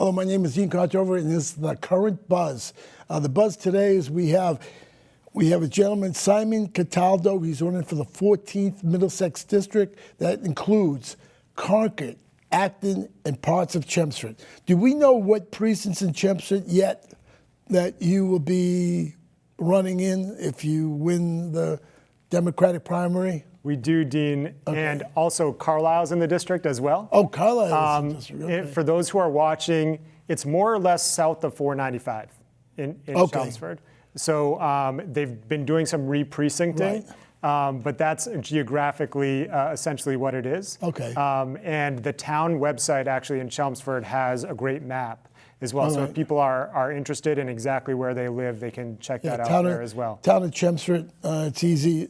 Hello, my name is Dean Contover, and this is the Current Buzz. The buzz today is we have a gentleman, Simon Cataldo. He's running for the 14th Middlesex District. That includes Concord, Acton, and parts of Chelmsford. Do we know what precincts in Chelmsford yet that you will be running in if you win the Democratic primary? We do, Dean, Okay. and also Carlisle's in the district as well. Oh, Carlisle is in the district. Okay. For those who are watching, it's more or less south of 495 in Okay. Chelmsford. So they've been doing some re-precincting, but that's geographically essentially what it is. Okay. And the town website actually in Chelmsford has a great map as well. All So right. if people are interested in exactly where they live, they can check that out there as well. Town of Chelmsford, it's easy.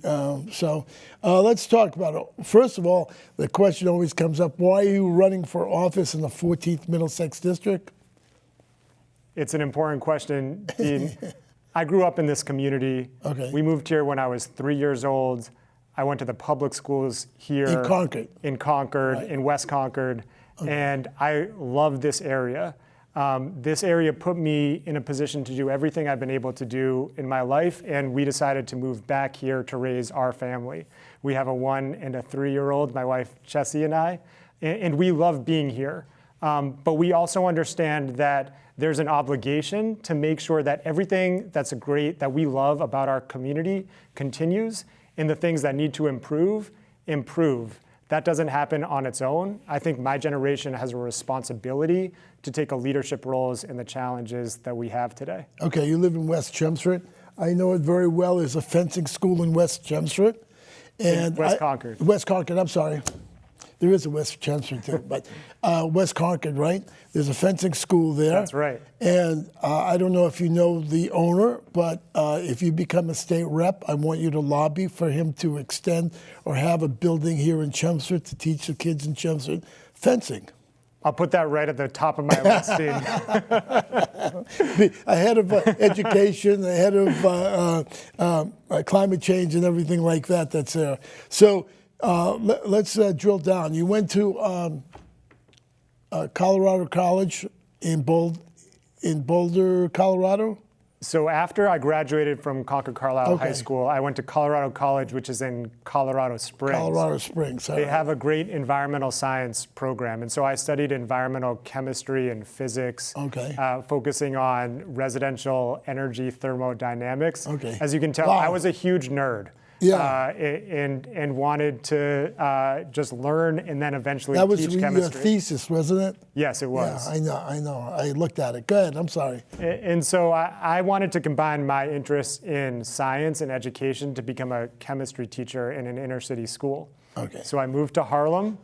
So let's talk about it. First of all, the question always comes up, why are you running for office in the 14th Middlesex District? It's an important question, Dean. I grew up in this community. Okay. We moved here when I was 3 years old. I went to the public schools here. In Concord. In Concord, Right. in West Concord. Okay. And I love this area. This area put me in a position to do everything I've been able to do in my life, and we decided to move back here to raise our family. We have a 1 and a 3-year-old, my wife Chessie and I, and we love being here. But we also understand that there's an obligation to make sure that everything that's great, that we love about our community continues, and the things that need to improve. That doesn't happen on its own. I think my generation has a responsibility to take a leadership roles in the challenges that we have today. Okay, you live in West Chelmsford. I know it very well. There's a fencing school in West Chelmsford. And West Concord. West Concord, I'm sorry. There is a West Chelmsford too, but West Concord, right? There's a fencing school there. That's right. And I don't know if you know the owner, but if you become a state rep, I want you to lobby for him to extend or have a building here in Chelmsford to teach the kids in Chelmsford fencing. I'll put that right at the top of my list, Dean. Ahead of education, ahead of climate change and everything like that that's there. So let's drill down. You went to Colorado College in Boulder, Colorado? So after I graduated from Concord Carlisle High School, I went to Colorado College, which is in Colorado Springs. Colorado Springs. They have a great environmental science program. And so I studied environmental chemistry and physics, focusing on residential energy thermodynamics. Okay. As you can tell, Wow. I was a huge nerd. Yeah. And wanted to just learn and then eventually That was teach your chemistry. thesis, wasn't it? Yes, it was. Yeah, I know. I looked at it. Go ahead, I'm sorry. And so I wanted to combine my interest in science and education to become a chemistry teacher in an inner city school. Okay. So I moved to Harlem.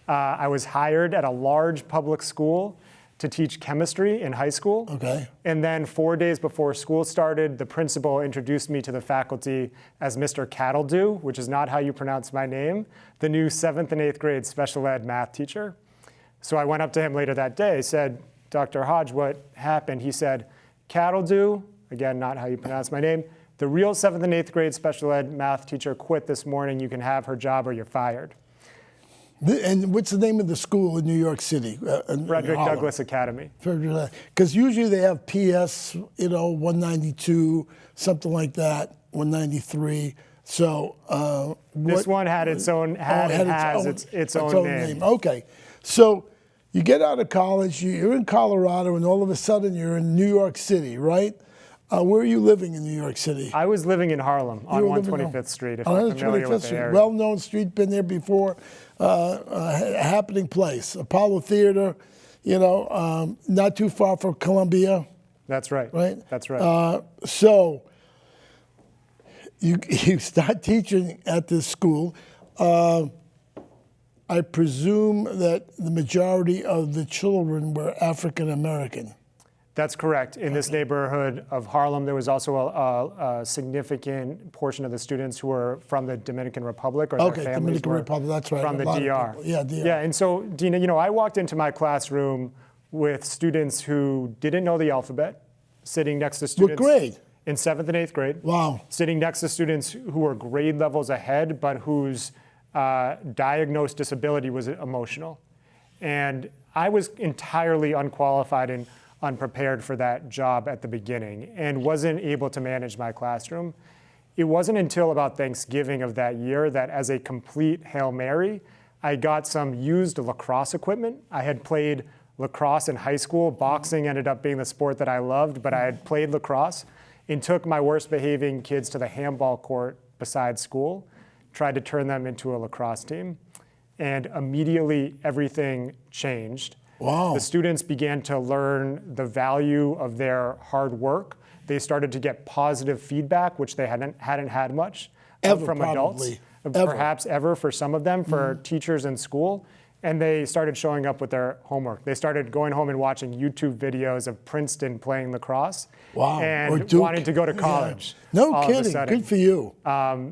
I was hired at a large public school to teach chemistry in high school. Okay. And then 4 days before school started, the principal introduced me to the faculty as Mr. Cataldo, which is not how you pronounce my name, the new 7th and 8th grade special ed math teacher. So I went up to him later that day, said, Dr. Hodge, what happened? He said, Cataldo, again, not how you pronounce my name, the real 7th and 8th grade special ed math teacher quit this morning. You can have her job or you're fired. And what's the name of the school in New York City? Frederick Douglass Academy. Because usually they have PS, 192, something like that, 193. So this one had its own, has its own name. Okay. So you get out of college, you're in Colorado, and all of a sudden you're in New York City, right? Where are you living in New York City? I was living in Harlem on 125th Street, if you're familiar with the area. Well-known street, been there before. A happening place. Apollo Theater, not too far from Columbia. That's right. Right? That's right. So you start teaching at this school. I presume that the majority of the children were African American. That's correct. In this neighborhood of Harlem, there was also a significant portion of the students who were from the Dominican Republic, or their families Dominican were Republic, that's right. from the DR. Yeah, DR. Yeah, and so, Dina, I walked into my classroom with students who didn't know the alphabet, sitting next to students. What grade? In 7th and 8th grade. Wow. Sitting next to students who were grade levels ahead, but whose diagnosed disability was emotional. And I was entirely unqualified and unprepared for that job at the beginning and wasn't able to manage my classroom. It wasn't until about Thanksgiving of that year that, as a complete Hail Mary, I got some used lacrosse equipment. I had played lacrosse in high school. Boxing ended up being the sport that I loved, but I had played lacrosse and took my worst behaving kids to the handball court beside school, tried to turn them into a lacrosse team. And immediately everything changed. Wow. The students began to learn the value of their hard work. They started to get positive feedback, which they hadn't had much from adults, perhaps ever for some of them, for teachers in school. And they started showing up with their homework. They started going home and watching YouTube videos of Princeton playing lacrosse. Wow. And wanting to go to college. Yeah. No kidding. Good for you.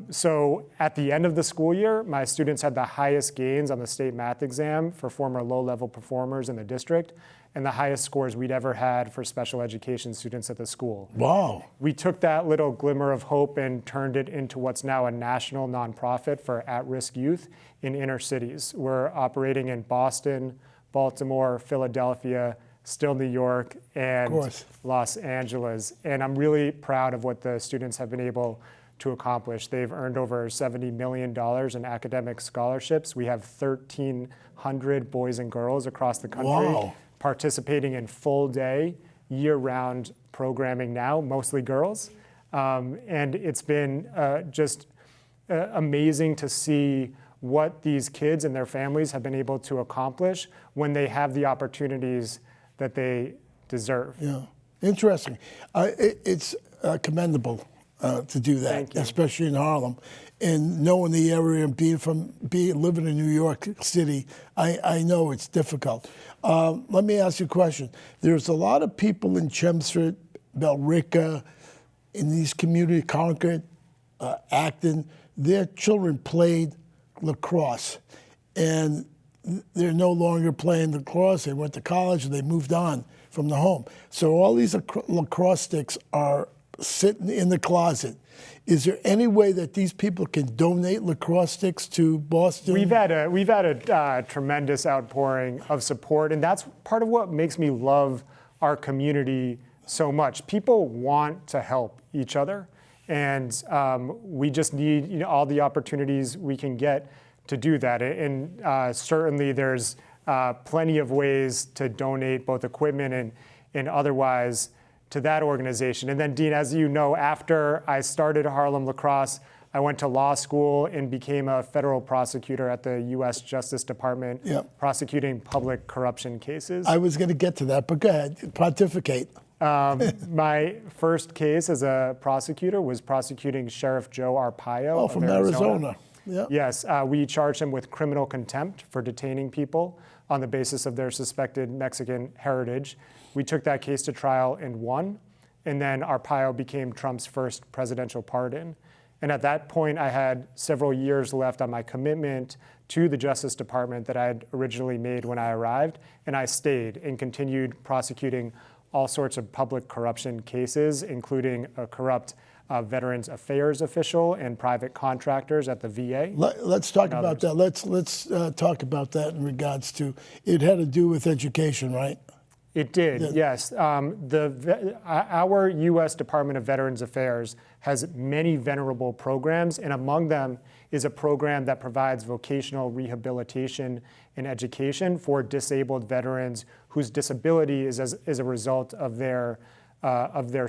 So at the end of the school year, my students had the highest gains on the state math exam for former low-level performers in the district, and the highest scores we'd ever had for special education students at the school. Wow. We took that little glimmer of hope and turned it into what's now a national nonprofit for at-risk youth in inner cities. We're operating in Boston, Baltimore, Philadelphia, still New York, and Los Angeles. And I'm really proud of what the students have been able to accomplish. They've earned over $70 million in academic scholarships. We have 1,300 boys and girls across the country participating in full day, year-round programming now, mostly girls. And it's been just amazing to see what these kids and their families have been able to accomplish when they have the opportunities that they deserve. Yeah, interesting. It's commendable to do that, especially in Harlem. And knowing the area and living in New York City, I know it's difficult. Let me ask you a question. There's a lot of people in Chelmsford, Billerica, in these communities, Concord, Acton, their children played lacrosse. And they're no longer playing lacrosse. They went to college and they moved on from the home. So all these lacrosse sticks are sitting in the closet. Is there any way that these people can donate lacrosse sticks to Boston? We've had a tremendous outpouring of support, and that's part of what makes me love our community so much. People want to help each other, and we just need all the opportunities we can get to do that. And certainly there's plenty of ways to donate both equipment and otherwise to that organization. And then, Dean, as you know, after I started Harlem Lacrosse, I went to law school and became a federal prosecutor at the U.S. Justice Department, prosecuting public corruption cases. I was going to get to that, but go ahead, pontificate. My first case as a prosecutor was prosecuting Sheriff Joe Arpaio from Arizona. Yeah. Yes, we charged him with criminal contempt for detaining people on the basis of their suspected Mexican heritage. We took that case to trial and won, and then Arpaio became Trump's first presidential pardon. And at that point, I had several years left on my commitment to the Justice Department that I had originally made when I arrived, and I stayed and continued prosecuting all sorts of public corruption cases, including a corrupt Veterans Affairs official and private contractors at the VA. Let's talk about that. Let's talk about that in regards to, it had to do with education, right? It did, yes. Our U.S. Department of Veterans Affairs has many venerable programs, and among them is a program that provides vocational rehabilitation and education for disabled veterans whose disability is as a result of their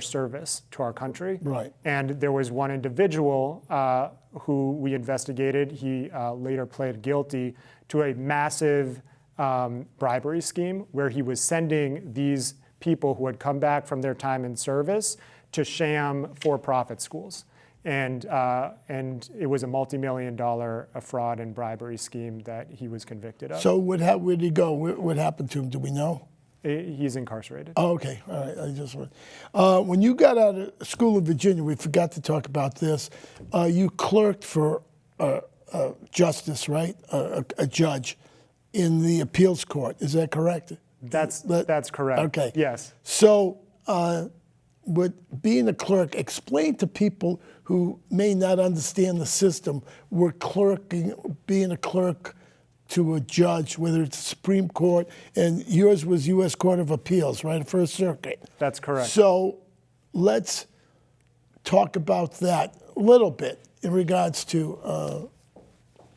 service to our country. Right. And there was one individual who we investigated. He later pled guilty to a massive bribery scheme where he was sending these people who had come back from their time in service to sham for-profit schools. And it was a multi-million-dollar fraud and bribery scheme that he was convicted of. So where did he go? What happened to him? Do we know? He's incarcerated. Oh, okay. All right. I just went. When you got out of school in Virginia, we forgot to talk about this. You clerked for justice, right? A judge in the appeals court. Is that correct? That's correct. Okay. Yes. So, with being a clerk, explain to people who may not understand the system what being a clerk to a judge, whether it's the Supreme Court, and yours was U.S. Court of Appeals, right, First Circuit. That's correct. So let's talk about that a little bit in regards to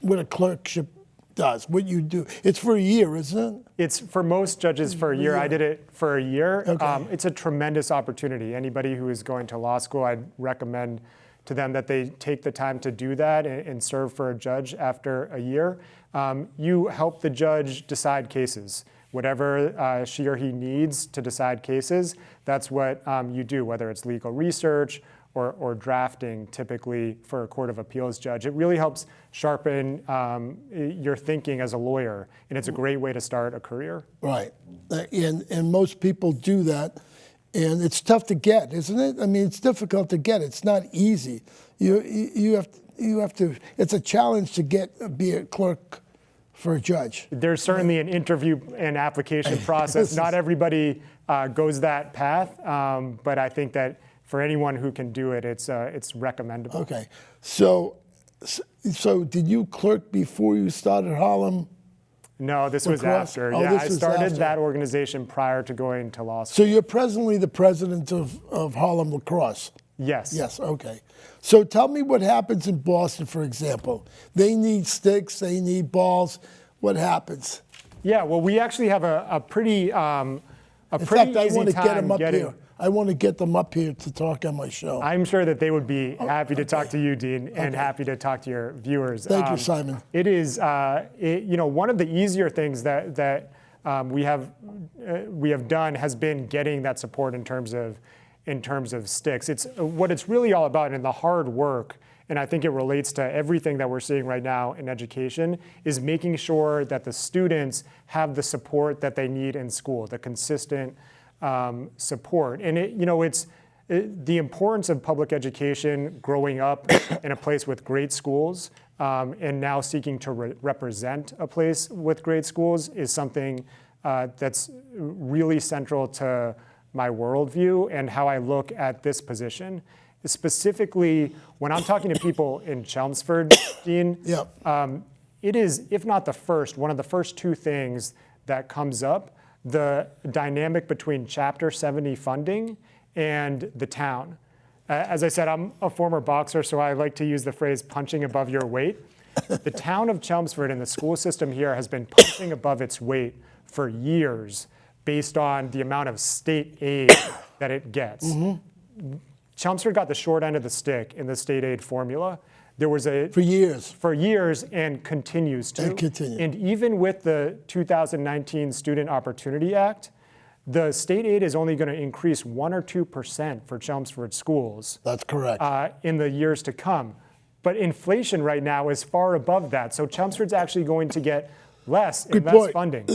what a clerkship does, what you do. It's for a year, isn't it? It's for most judges for a year. I did it for a year. Okay. It's a tremendous opportunity. Anybody who is going to law school, I'd recommend to them that they take the time to do that and serve for a judge after a year. You help the judge decide cases. Whatever she or he needs to decide cases, that's what you do, whether it's legal research or drafting, typically for a Court of Appeals judge. It really helps sharpen your thinking as a lawyer, and it's a great way to start a career. Right, and most people do that, and it's tough to get, isn't it? I mean, it's difficult to get. It's not easy. You have to. It's a challenge to be a clerk for a judge. There's certainly an interview and application process. Not everybody goes that path, but I think that for anyone who can do it, it's recommendable. Okay, so did you clerk before you started Harlem? No, this was after. Oh, Yeah, this I was started after. that organization prior to going to law school. So you're presently the president of Harlem Lacrosse? Yes. Yes, okay. So tell me what happens in Boston, for example. They need sticks, they need balls. What happens? Yeah, well, we actually have a pretty In fact, I easy want to get time them up getting. here. I want to get them up here to talk on my show. I'm sure that they would be happy to talk to you, Dean, and happy to talk to your viewers. Thank you, Simon. It is, one of the easier things that we have done has been getting that support in terms of sticks. It's what it's really all about, and the hard work. And I think it relates to everything that we're seeing right now in education, is making sure that the students have the support that they need in school, the consistent support. And it's the importance of public education, growing up in a place with great schools, and now seeking to represent a place with great schools is something that's really central to my worldview and how I look at this position. Specifically, when I'm talking to people in Chelmsford, Dean, it is, if not the first, one of the first two things that comes up, the dynamic between Chapter 70 funding and the town. As I said, I'm a former boxer, so I like to use the phrase punching above your weight. The town of Chelmsford and the school system here has been punching above its weight for years based on the amount of state aid that it gets. Mm-hmm. Chelmsford got the short end of the stick in the state aid formula. There was for years, and continues to. And even with the 2019 Student Opportunity Act, the state aid is only going to increase 1 or 2% for Chelmsford schools. That's correct. In the years to come. But inflation right now is far above that. So Chelmsford's actually going to get less and less funding.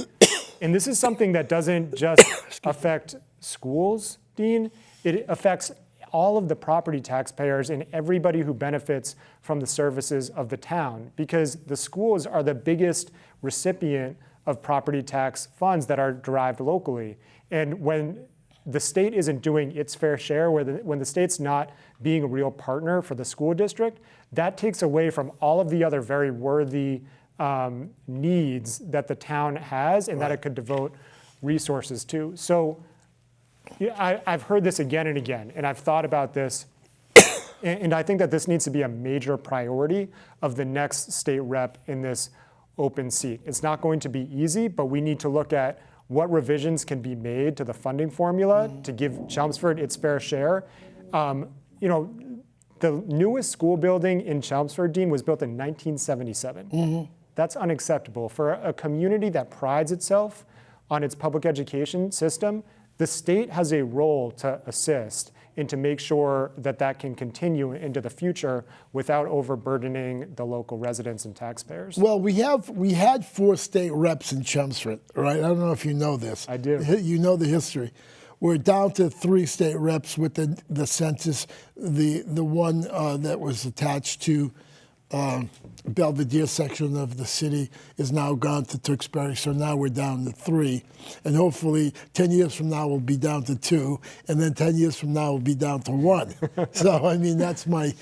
And this is something that doesn't just affect schools, Dean. It affects all of the property taxpayers and everybody who benefits from the services of the town, because the schools are the biggest recipient of property tax funds that are derived locally. And when the state isn't doing its fair share, when the state's not being a real partner for the school district, that takes away from all of the other very worthy needs that the town has and that it could devote resources to. So I've heard this again and again, and I've thought about this, and I think that this needs to be a major priority of the next state rep in this open seat. It's not going to be easy, but we need to look at what revisions can be made to the funding formula to give Chelmsford its fair share. The newest school building in Chelmsford, Dean, was built in 1977. Mm-hmm. That's unacceptable. For a community that prides itself on its public education system, the state has a role to assist and to make sure that that can continue into the future without overburdening the local residents and taxpayers. Well, we had 4 state reps in Chelmsford, right? I don't know if you know this. I do. You know the history. We're down to 3 state reps with the census. The one that was attached to Belvedere section of the city is now gone to Tewksbury, so now we're down to 3. And hopefully 10 years from now we'll be down to 2, and then 10 years from now we'll be down to 1. So I mean that's my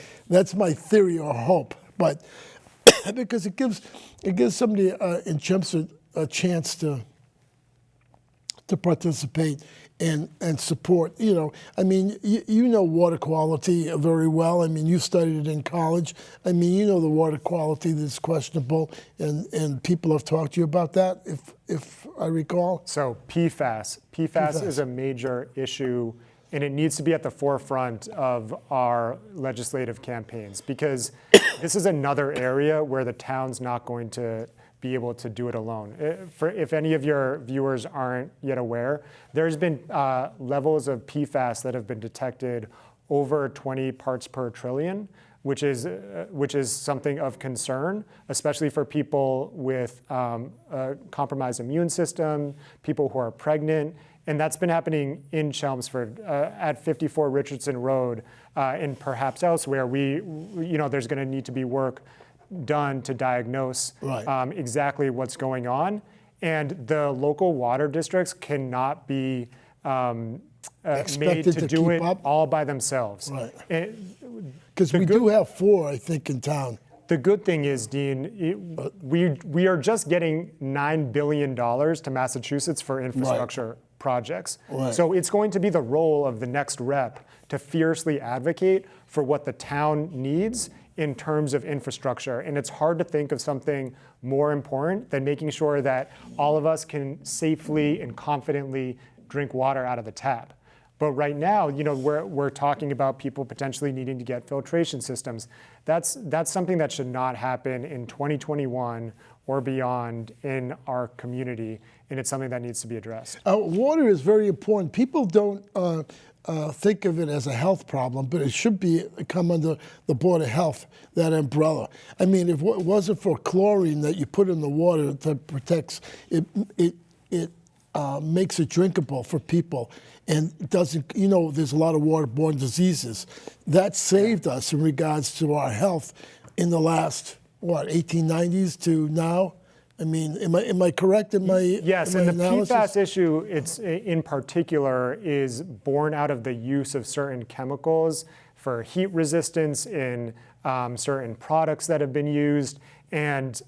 theory or hope. But because it gives somebody in Chelmsford a chance to participate and support. You know, I mean, you know water quality very well. I mean, you studied it in college. I mean, you know the water quality that's questionable, and people have talked to you about that, if I recall. So PFAS is a major issue, and it needs to be at the forefront of our legislative campaigns, because this is another area where the town's not going to be able to do it alone. If any of your viewers aren't yet aware, there's been levels of PFAS that have been detected over 20 parts per trillion, which is something of concern, especially for people with a compromised immune system, people who are pregnant. And that's been happening in Chelmsford at 54 Richardson Road, and perhaps elsewhere. There's going to need to be work done to diagnose exactly what's going on, and the local water districts cannot be made to do it all by themselves. Right. Because we do have 4, I think, in town. The good thing is, Dean, we are just getting $9 billion to Massachusetts for infrastructure projects. Right. So it's going to be the role of the next rep to fiercely advocate for what the town needs in terms of infrastructure. And it's hard to think of something more important than making sure that all of us can safely and confidently drink water out of the tap. But right now, we're talking about people potentially needing to get filtration systems. That's something that should not happen in 2021 or beyond in our community, and it's something that needs to be addressed. Water is very important. People don't think of it as a health problem, but it should come under the Board of Health, that umbrella. I mean, if it wasn't for chlorine that you put in the water that protects it, makes it drinkable for people, and doesn't. There's a lot of waterborne diseases. That saved us in regards to our health in the last 1890s to now. I mean, am I correct in my Yes, in my and the analysis? PFAS issue, it's in particular, is born out of the use of certain chemicals for heat resistance in certain products that have been used, and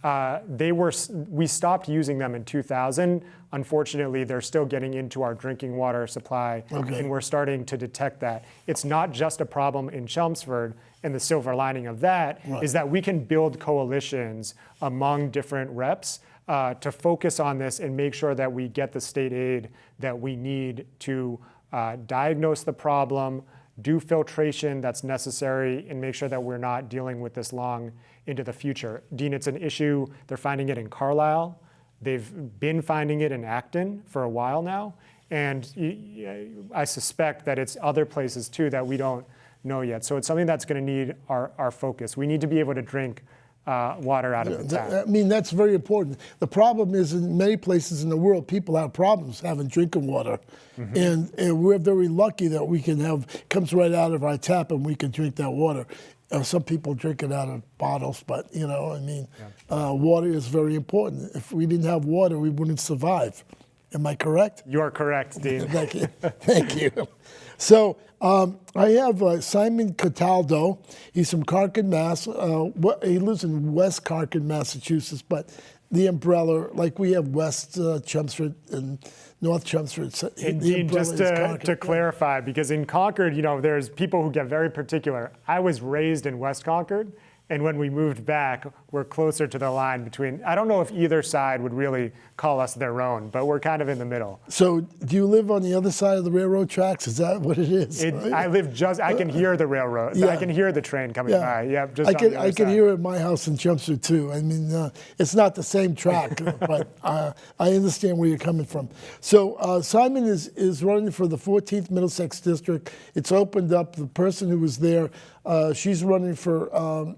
we stopped using them in 2000. Unfortunately, they're still getting into our drinking water supply, and we're starting to detect that. It's not just a problem in Chelmsford, and the silver lining of that is that we can build coalitions among different reps to focus on this and make sure that we get the state aid that we need to diagnose the problem, do filtration that's necessary, and make sure that we're not dealing with this long into the future. Dean, it's an issue. They're finding it in Carlisle. They've been finding it in Acton for a while now. And I suspect that it's other places too that we don't know yet. So it's something that's going to need our focus. We need to be able to drink water out of the tap. I mean, that's very important. The problem is in many places in the world, people have problems having drinking water. And we're very lucky that we can comes right out of our tap and we can drink that water. Some people drink it out of bottles, but water is very important. If we didn't have water, we wouldn't survive. Am I correct? You are correct, Dean. Thank you. Thank you. So I have Simon Cataldo. He's from Concord, Mass. He lives in West Concord, Massachusetts, but the umbrella, like we have West Chelmsford and North Chelmsford. And Dean, just to clarify, because in Concord, there's people who get very particular. I was raised in West Concord, and when we moved back, we're closer to the line between, I don't know if either side would really call us their own, but we're kind of in the middle. So do you live on the other side of the railroad tracks? Is that what it is? I live I can hear the railroad. Yeah. I can hear the train coming by. Yeah, just I can hear it at my house in Chelmsford too. I mean, it's not the same track, but I understand where you're coming from. So Simon is running for the 14th Middlesex District. It's opened up. The person who was there, she's running for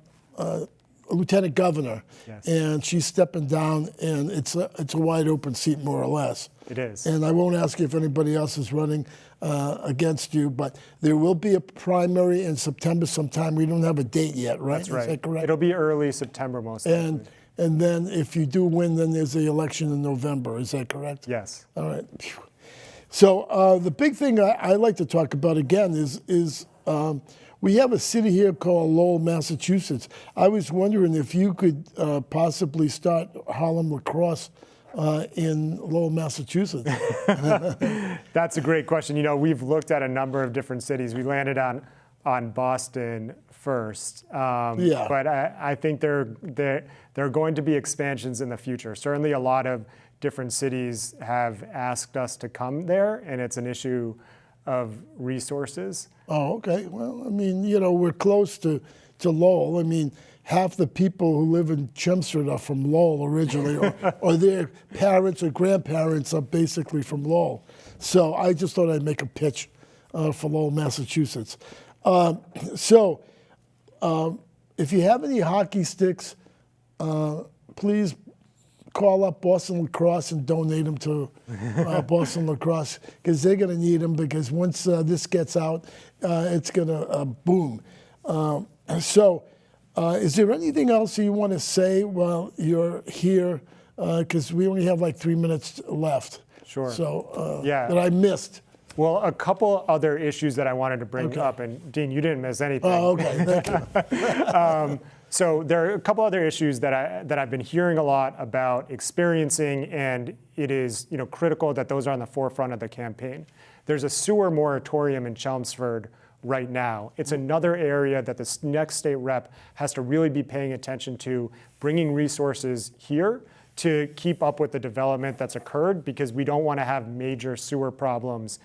lieutenant governor, and she's stepping down, and it's a wide open seat, more or less. It is. And I won't ask you if anybody else is running against you, but there will be a primary in September sometime. We don't have a date yet, right? That's right. Is that correct? It'll be early September most likely. And then if you do win, then there's the election in November. Is that correct? Yes. All right. So the big thing I like to talk about again is We have a city here called Lowell, Massachusetts. I was wondering if you could possibly start Harlem lacrosse in Lowell, Massachusetts. That's a great question. We've looked at a number of different cities. We landed on Boston first. Yeah. But I think there are going to be expansions in the future. Certainly a lot of different cities have asked us to come there, and it's an issue of resources. Oh, okay. Well, I mean, we're close to Lowell. I mean, half the people who live in Chelmsford are from Lowell originally, or their parents or grandparents are basically from Lowell. So I just thought I'd make a pitch for Lowell, Massachusetts. If you have any hockey sticks, please call up Boston Lacrosse and donate them to Boston Lacrosse, because they're going to need them, because once this gets out, it's going to boom. Is there anything else you want to say while you're here? Because we only have like 3 minutes left. Sure. So Yeah. that I missed. Well, a couple other issues that I wanted to bring up, and Dean, you didn't miss anything. Oh, okay. Thank you. So there are a couple other issues that I've been hearing a lot about experiencing, and it is critical that those are on the forefront of the campaign. There's a sewer moratorium in Chelmsford right now. It's another area that the next state rep has to really be paying attention to, bringing resources here to keep up with the development that's occurred, because we don't want to have major sewer problems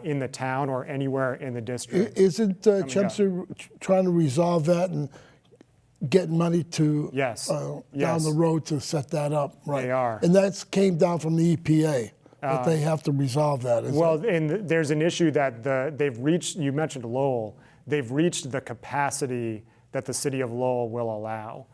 in the town or anywhere in the district. Isn't Chelmsford trying to resolve that and getting money to down the road to set that up? Right. They are. And that came down from the EPA, that they have to resolve that. And there's an issue that they've reached, you mentioned Lowell, they've reached the capacity that the city of Lowell will allow.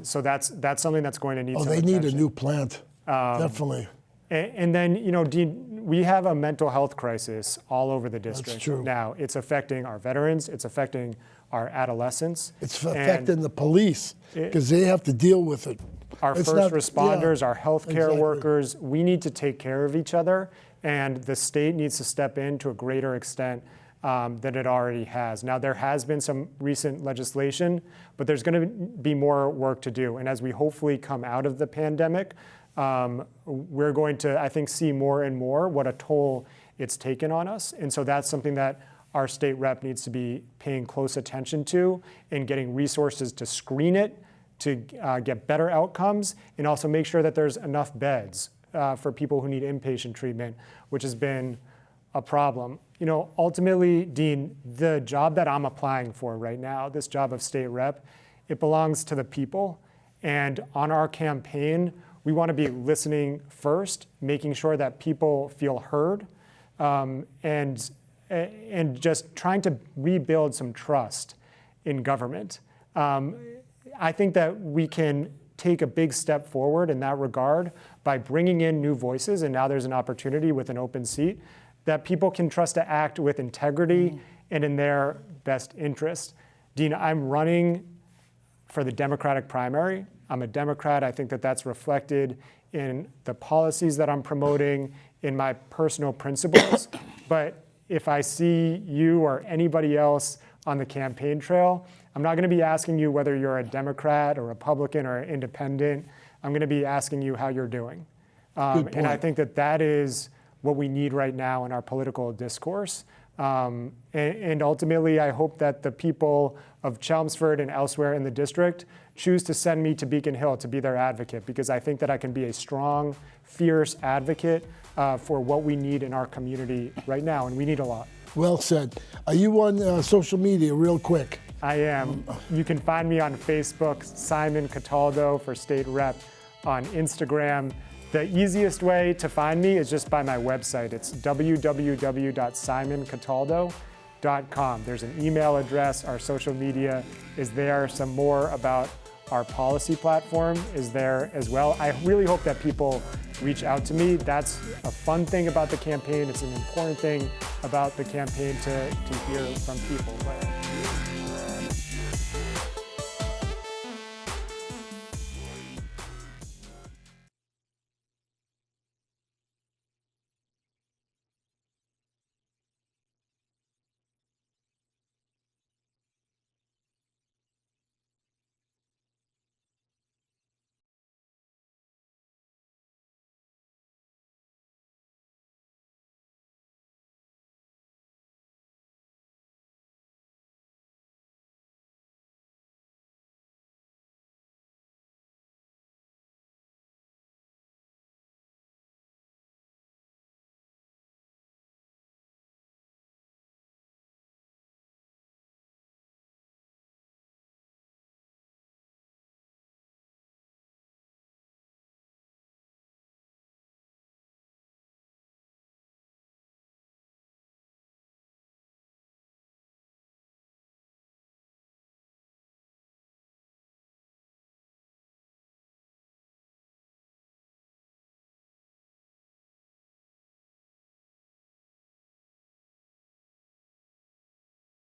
So that's something that's going to need some attention. They need a new plant, definitely. And then, Dean, we have a mental health crisis all over the district. That's true. Now. It's affecting our veterans, it's affecting our adolescents. It's affecting the police, because they have to deal with it. Our first responders, our healthcare workers, we need to take care of each other, and the state needs to step in to a greater extent than it already has. Now, there has been some recent legislation, but there's going to be more work to do. And as we hopefully come out of the pandemic, we're going to, I think, see more and more what a toll it's taken on us. And so that's something that our state rep needs to be paying close attention to, and getting resources to screen it, to get better outcomes, and also make sure that there's enough beds for people who need inpatient treatment, which has been a problem. Ultimately, Dean, the job that I'm applying for right now, this job of state rep, it belongs to the people. And on our campaign, we want to be listening first, making sure that people feel heard, and just trying to rebuild some trust in government. I think that we can take a big step forward in that regard by bringing in new voices, and now there's an opportunity with an open seat that people can trust to act with integrity and in their best interest. Dean, I'm running for the Democratic primary. I'm a Democrat. I think that that's reflected in the policies that I'm promoting, in my personal principles. But if I see you or anybody else on the campaign trail, I'm not going to be asking you whether you're a Democrat or Republican or independent. I'm going to be asking you how you're doing. And I think that that is what we need right now in our political discourse. And ultimately, I hope that the people of Chelmsford and elsewhere in the district choose to send me to Beacon Hill to be their advocate, because I think that I can be a strong, fierce advocate for what we need in our community right now, and we need a lot. Well said. Are you on social media real quick? I am. You can find me on Facebook, Simon Cataldo for state rep, on Instagram. The easiest way to find me is just by my website. It's www.simoncataldo.com. There's an email address. Our social media is there. Some more about our policy platform is there as well. I really hope that people reach out to me. That's a fun thing about the campaign. It's an important thing about the campaign to hear from people. But